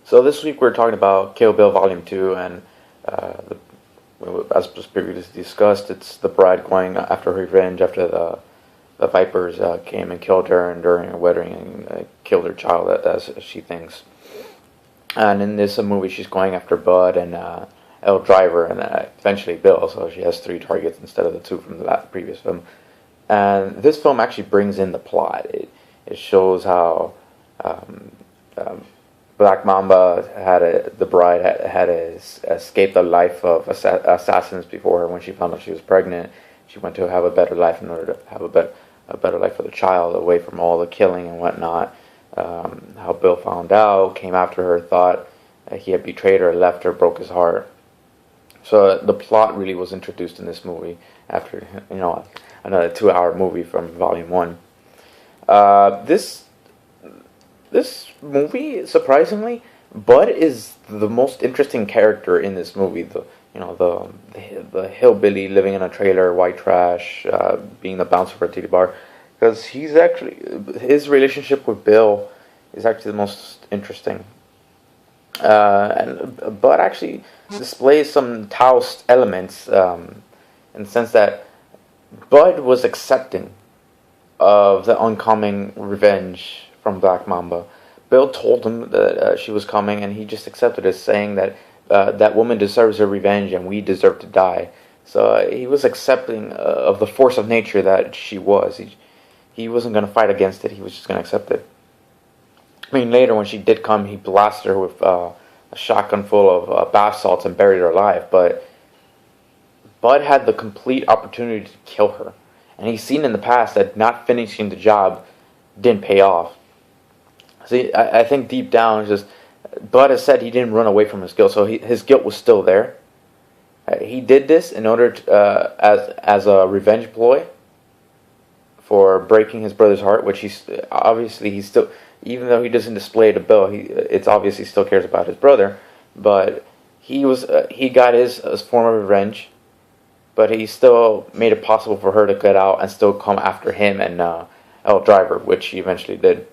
So this week we're talking about Kill Bill Volume 2, and as was previously discussed, it's the bride going after revenge after the Vipers came and killed her and during her wedding and killed her child, as she thinks. And in this movie, she's going after Bud and Elle Driver and eventually Bill, so she has 3 targets instead of the 2 from the previous film. And this film actually brings in the plot. It shows how Black Mamba the bride had escaped the life of assassins before her. When she found out she was pregnant, she went to have a better life in order to have a better life for the child, away from all the killing and whatnot. How Bill found out, came after her, thought he had betrayed her, left her, broke his heart. So the plot really was introduced in this movie after another 2-hour movie from Volume 1. This movie, surprisingly, Bud is the most interesting character in this movie. The hillbilly living in a trailer, white trash, being the bouncer for a titty bar, because his relationship with Bill is actually the most interesting. And Bud actually displays some Taoist elements in the sense that Bud was accepting of the oncoming revenge from Black Mamba. Bill told him that she was coming, and he just accepted it, saying that that woman deserves her revenge and we deserve to die. So he was accepting of the force of nature that she was. He wasn't going to fight against it. He was just going to accept it. I mean, later when she did come, he blasted her with a shotgun full of bath salts and buried her alive. But Bud had the complete opportunity to kill her. And he's seen in the past that not finishing the job didn't pay off. See, I think deep down, it's just Bud has said he didn't run away from his guilt, so his guilt was still there. He did this in order to, as a revenge ploy for breaking his brother's heart, which he's still, even though he doesn't display it to Bill, it's obvious he still cares about his brother. But he got his form of revenge, but he still made it possible for her to get out and still come after him and Elle Driver, which he eventually did.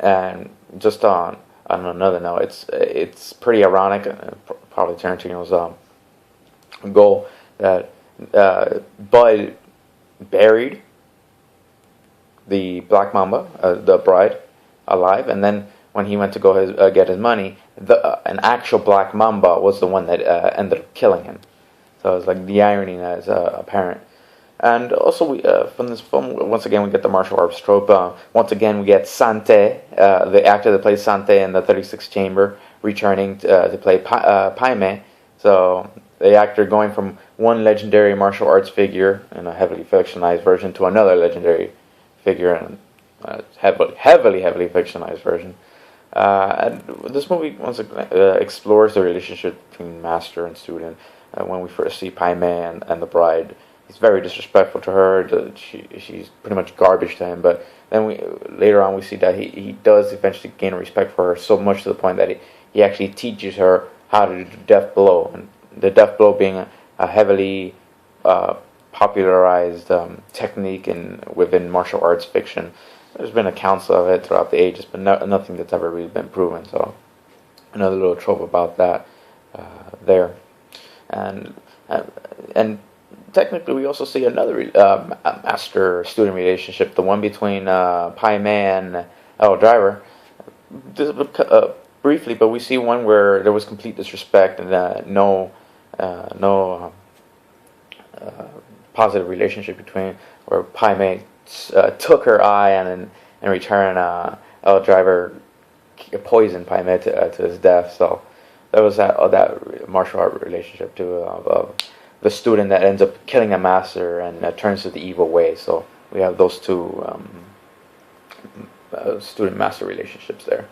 And just on another note, it's pretty ironic, probably Tarantino's goal, that Bud buried the Black Mamba, the bride, alive, and then when he went to go get his money, an actual Black Mamba was the one that ended up killing him. So it's like the irony that is apparent. And also, from this film, once again, we get the martial arts trope. Once again, we get Sante, the actor that plays Sante in the 36th Chamber, returning to play Pai Mei. So the actor going from one legendary martial arts figure in a heavily fictionalized version to another legendary figure in a heavily fictionalized version. And this movie once again explores the relationship between master and student. When we first see Pai Mei and the bride, he's very disrespectful to her. She's pretty much garbage to him. But then later on we see that he does eventually gain respect for her, so much to the point that he actually teaches her how to do death blow. And the death blow being a heavily popularized technique within martial arts fiction. There's been accounts of it throughout the ages, but nothing that's ever really been proven. So another little trope about that there. And technically, we also see another master-student relationship, the one between Pai Mei and Elle Driver. Briefly, but we see one where there was complete disrespect and no positive relationship between, where Pai Mei took her eye and in return Elle Driver poisoned Pai Mei to his death. So there was that martial art relationship too, of the student that ends up killing a master and turns to the evil way. So we have those two student-master relationships there.